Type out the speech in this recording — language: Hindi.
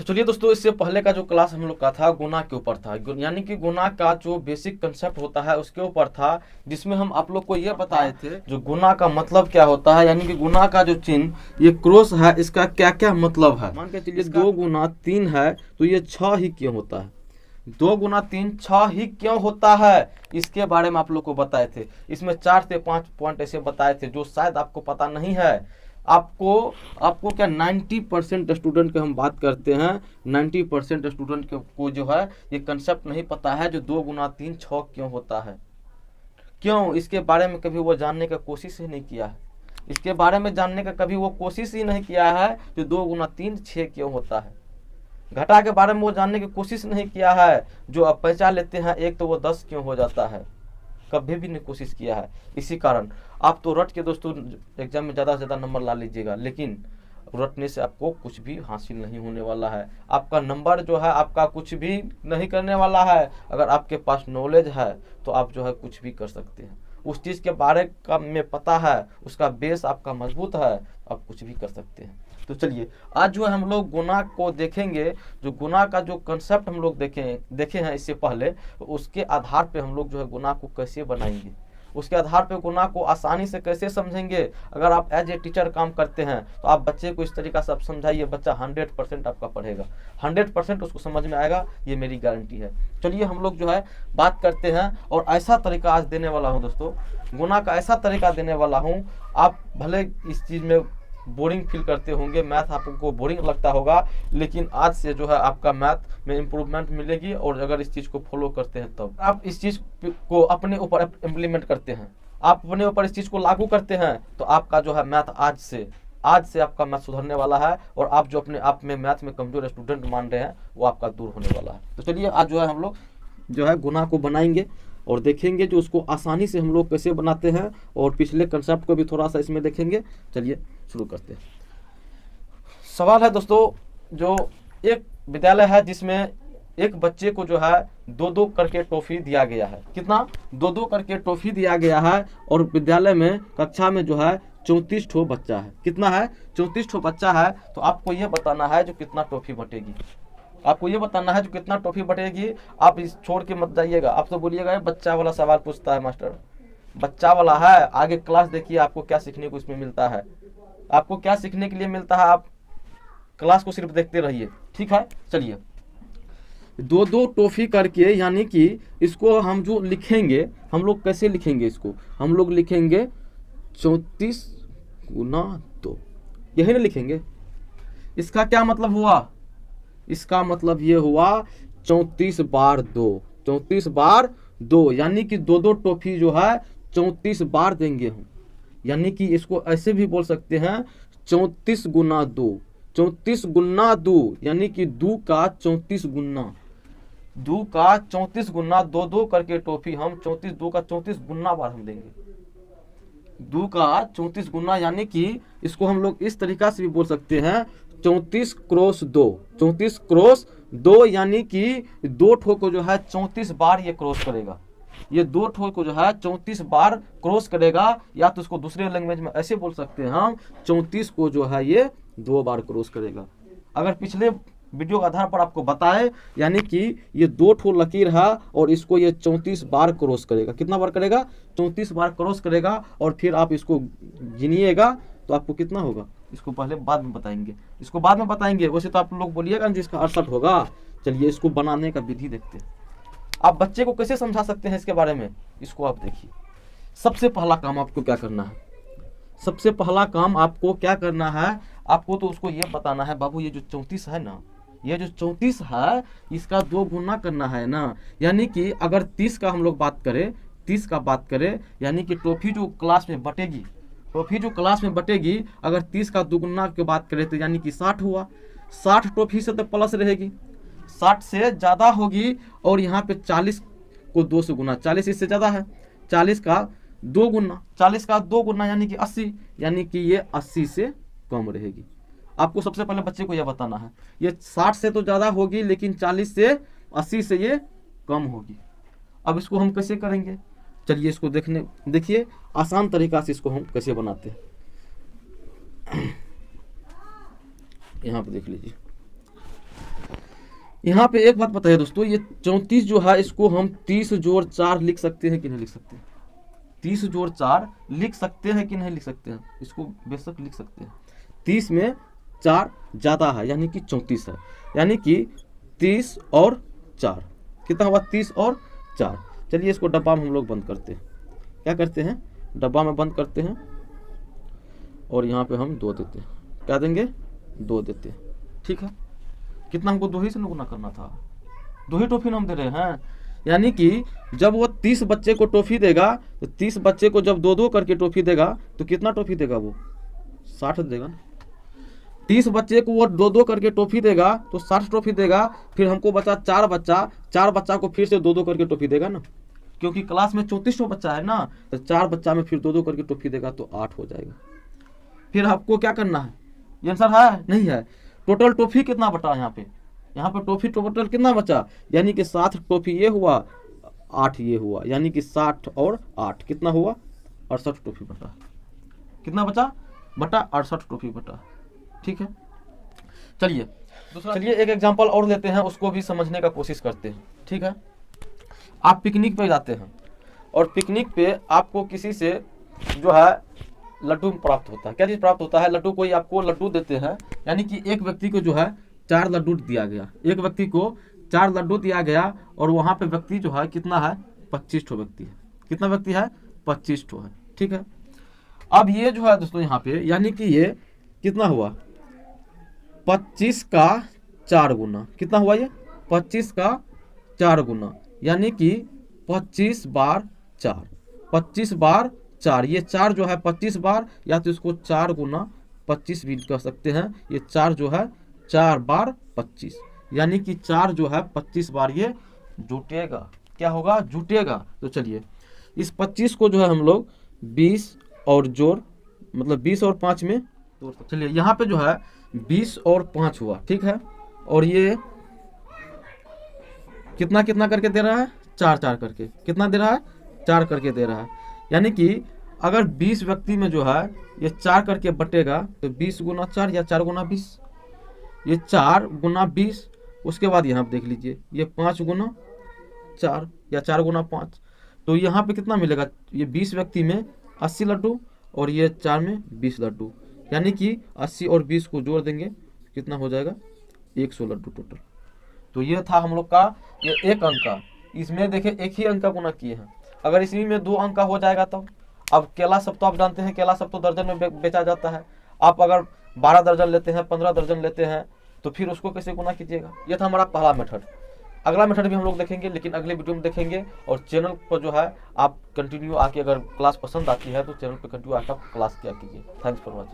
तो चलिए दोस्तों, इससे पहले का जो क्लास हम लोग का था गुना के ऊपर था, यानी कि गुना का जो बेसिक कंसेप्ट होता है उसके ऊपर था, जिसमें हम आप लोग को ये बताए थे जो गुना का मतलब क्या होता है, यानी कि गुना का जो चिन्ह ये क्रॉस है, इसका क्या क्या मतलब है। मान के चलिए 2 गुना 3 है तो ये 6 ही क्यों होता है, 2 गुना 3 6 ही क्यों होता है, इसके बारे में आप लोग को बताए थे। इसमें 4 से 5 पॉइंट ऐसे बताए थे जो शायद आपको पता नहीं है। आपको क्या 90% स्टूडेंट की हम बात करते हैं, 90% स्टूडेंट को जो है ये कंसेप्ट नहीं पता है जो 2 गुना 3 6 क्यों होता है। क्यों, इसके बारे में कभी वो जानने का कोशिश ही नहीं किया है। इसके बारे में जानने का कभी वो कोशिश ही नहीं किया है जो 2 गुना 3 6 क्यों होता है। घटा के बारे में वो जानने की कोशिश नहीं किया है, जो अब पैसा लेते हैं एक तो वो 10 क्यों हो जाता है, कभी भी नहीं कोशिश किया है। इसी कारण आप तो रट के दोस्तों एग्जाम में ज़्यादा से ज़्यादा नंबर ला लीजिएगा, लेकिन रटने से आपको कुछ भी हासिल नहीं होने वाला है। आपका नंबर जो है आपका कुछ भी नहीं करने वाला है। अगर आपके पास नॉलेज है तो आप जो है कुछ भी कर सकते हैं। उस चीज़ के बारे का में पता है, उसका बेस आपका मजबूत है, आप कुछ भी कर सकते हैं। तो चलिए आज जो है हम लोग गुना को देखेंगे। जो गुना का जो कंसेप्ट हम लोग देखे हैं इससे पहले, उसके आधार पे हम लोग जो है गुना को कैसे बनाएंगे, उसके आधार पे गुना को आसानी से कैसे समझेंगे। अगर आप एज ए टीचर काम करते हैं तो आप बच्चे को इस तरीका से आप समझाइए, बच्चा 100% आपका पढ़ेगा, 100% उसको समझ में आएगा, ये मेरी गारंटी है। चलिए हम लोग जो है बात करते हैं, और ऐसा तरीका आज देने वाला हूँ दोस्तों, गुना का ऐसा तरीका देने वाला हूँ। आप भले इस चीज़ में बोरिंग फील करते होंगे, मैथ आपको बोरिंग लगता होगा, लेकिन आज से जो है आपका मैथ में इम्प्रूवमेंट मिलेगी। और अगर इस चीज़ को फॉलो करते हैं तब आप इस चीज़ को अपने ऊपर इम्प्लीमेंट करते हैं, आप अपने ऊपर इस चीज़ को लागू करते हैं, तो आपका जो है मैथ आज से आपका मैथ सुधरने वाला है। और आप जो अपने आप में मैथ में कमजोर स्टूडेंट मान रहे हैं वो आपका दूर होने वाला है। तो चलिए आज जो है हम लोग जो है गुना को बनाएंगे और देखेंगे जो उसको आसानी से हम लोग कैसे बनाते हैं, और पिछले कंसेप्ट को भी थोड़ा सा इसमें देखेंगे। चलिए शुरू करते हैं। सवाल है दोस्तों, जो एक विद्यालय है जिसमें एक बच्चे को जो है 2-2 करके टॉफी दिया गया है। कितना? 2-2 करके टॉफी दिया गया है। और विद्यालय में कक्षा में जो है 34 ठो बच्चा है। कितना है? 34 ठो बच्चा है। तो आपको यह बताना है जो कितना टॉफी बटेगी, आपको ये बताना है जो कितना टॉफी बटेगी। आप इस छोड़ के मत जाइएगा, आप तो बोलिएगा बच्चा वाला सवाल पूछता है मास्टर, बच्चा वाला है। आगे क्लास देखिए आपको क्या सीखने को इसमें मिलता है, आपको क्या सीखने के लिए मिलता है। आप क्लास को सिर्फ देखते रहिए, ठीक है। चलिए 2-2 टॉफी करके, यानी कि इसको हम जो लिखेंगे, हम लोग कैसे लिखेंगे इसको, हम लोग लिखेंगे 34 गुना 2, यही ना लिखेंगे। इसका क्या मतलब हुआ? इसका मतलब ये हुआ 34 बार 2, 34 बार 2, यानी कि 2-2 टॉफी जो है 34 बार देंगे हम। यानी कि इसको ऐसे भी बोल सकते हैं 34 गुना 2, 34 गुना 2, यानी कि 2 का 34 गुना, 2 का 34 गुना, 2-2 करके टॉफी हम 34, 2 का 34 गुना बार हम देंगे, 2 का 34 गुना। यानी कि इसको हम लोग इस तरीका से भी बोल सकते हैं 34 क्रॉस 2, 34 क्रॉस 2, यानी कि 2 ठो को जो है 34 बार ये क्रॉस करेगा। ये 2 ठो को जो है 34 बार क्रॉस करेगा, या तो इसको दूसरे लैंग्वेज में ऐसे बोल सकते हैं हम, 34 को जो है ये 2 बार क्रॉस करेगा। अगर पिछले वीडियो के आधार पर आपको बताए, यानी कि ये 2 ठो लकीर है और इसको ये 34 बार क्रॉस करेगा। कितना बार करेगा? 34 बार क्रॉस करेगा। और फिर आप इसको गिनिएगा तो आपको कितना होगा, इसको पहले बाद में बताएंगे, इसको बाद में बताएंगे। वैसे तो आप लोग बोलिएगा जिसका 68 होगा। चलिए इसको बनाने का विधि देखते हैं। आप बच्चे को कैसे समझा सकते हैं इसके बारे में, इसको आप देखिए। सबसे पहला काम आपको क्या करना है, सबसे पहला काम आपको क्या करना है, आपको तो उसको ये बताना है, बाबू ये जो 34 है ना, ये जो 34 है इसका 2 गुना करना है ना। यानी कि अगर 30 का हम लोग बात करें, 30 का बात करें, यानी कि टॉफी जो क्लास में बटेगी, टॉफी जो क्लास में बटेगी, अगर 30 का 2 गुना की बात करें तो यानी कि 60 हुआ। 60 टॉफी से तो प्लस रहेगी, 60 से ज़्यादा होगी। और यहाँ पे 40 को 2 से गुना, 40 इससे ज़्यादा है, 40 का 2 गुना, 40 का 2 गुना यानी कि 80, यानी कि ये 80 से कम रहेगी। आपको सबसे पहले बच्चे को यह बताना है, ये 60 से तो ज़्यादा होगी, लेकिन 40 से 80 से ये कम होगी। अब इसको हम कैसे करेंगे, चलिए इसको देखिए आसान तरीका से इसको हम कैसे बनाते हैं। यहाँ पे देख लीजिए, यहाँ पे एक बात बताइए दोस्तों, ये 34 जो है इसको हम 30 जोड़ 4 लिख सकते हैं कि नहीं लिख सकते? 30 जोड़ 4 लिख सकते हैं कि नहीं लिख सकते हैं? इसको बेशक लिख सकते हैं। 30 में 4 ज़्यादा है यानी कि 34 है, यानी कि 30 और 4 कितना हुआ? 30 और 4। चलिए इसको डब्बा में हम लोग बंद करते हैं। क्या करते हैं? डब्बा में बंद करते हैं और यहाँ पे हम 2 देते हैं। क्या देंगे? 2 देते हैं। ठीक है, कितना हमको 2 ही से गुना करना था, 2 ही टॉफी हम दे रहे हैं। यानी कि जब वो 30 बच्चे को टॉफी देगा तो 30 बच्चे को जब 2-2 करके टॉफी देगा तो कितना टॉफी देगा? वो 60 देगा ना। 30 बच्चे को वो 2-2 करके टॉफी देगा तो 60 टॉफी देगा। फिर हमको बचा 4 बच्चा, 4 बच्चा को फिर से 2-2 करके टॉफी देगा ना, क्योंकि क्लास में 34 बच्चा है ना, तो 4 बच्चा में फिर 2-2 करके टॉफी देगा तो 8 हो जाएगा। फिर आपको क्या करना है? ये आंसर है नहीं है? टोटल टॉफी कितना बटा? यहाँ पे टॉफी टोटल कितना बचा? यानी कि 7 टॉफी ये हुआ, 8 ये हुआ, यानी कि 60 और 8 कितना हुआ? 68 टॉफी बटा। कितना बचा? बटा 68 टॉफी बटा। ठीक है, चलिए एक एग्जांपल और लेते हैं, उसको भी समझने का कोशिश करते हैं। ठीक है, आप पिकनिक पे जाते हैं और पिकनिक पे आपको किसी से जो है लड्डू प्राप्त होता है। क्या चीज़ प्राप्त होता है? लड्डू। कोई आपको लड्डू देते हैं, यानी कि एक व्यक्ति को जो है 4 लड्डू दिया गया। एक व्यक्ति को 4 लड्डू दिया गया और वहाँ पे व्यक्ति जो है कितना है? 25 ठो व्यक्ति है। कितना व्यक्ति है? 25 ठो है। ठीक है, अब ये जो है दोस्तों यहाँ पे यानी कि ये कितना हुआ? 25 का 4 गुना। कितना हुआ ये? 25 का 4 गुना, यानी कि 25 बार 4। 25 बार 4, ये 4 जो है 25 बार, या तो इसको 4 गुना 25 भी कह सकते हैं। ये 4 जो है 4 बार 25, यानी कि 4 जो है 25 बार ये जुटेगा। क्या होगा? जुटेगा। तो चलिए इस 25 को जो है हम लोग 20 और जोड़, मतलब 20 और 5 में तोड़। चलिए यहाँ पे जो है 20 और 5 हुआ। ठीक है, और ये कितना कितना करके दे रहा है? 4-4 करके। कितना दे रहा है? 4 करके दे रहा है। यानी कि अगर 20 व्यक्ति में जो है ये 4 करके बटेगा तो 20 गुना 4 या 4 गुना 20, ये 4 गुना 20। उसके बाद यहाँ देख लीजिए ये 5 गुना 4 या 4 गुना 5, तो यहाँ पे कितना मिलेगा? ये 20 व्यक्ति में 80 लड्डू और ये 4 में 20 लड्डू, यानी कि 80 और 20 को जोड़ देंगे कितना हो जाएगा? 100 लड्डू टोटल। तो ये था हम लोग का ये एक अंक का। इसमें देखिए एक ही अंक का गुना किए हैं। अगर इसी में 2 अंक का हो जाएगा तो अब केला सब तो आप जानते हैं, केला सब तो दर्जन में बेचा जाता है। आप अगर 12 दर्जन लेते हैं, 15 दर्जन लेते हैं, तो फिर उसको कैसे गुना कीजिएगा? ये था हमारा पहला मेथड। अगला मेथड भी हम लोग देखेंगे, लेकिन अगले वीडियो में देखेंगे। और चैनल पर जो है आप कंटिन्यू आके, अगर क्लास पसंद आती है तो चैनल पर कंटिन्यू आकर क्लास किया कीजिए। Thanks for watching.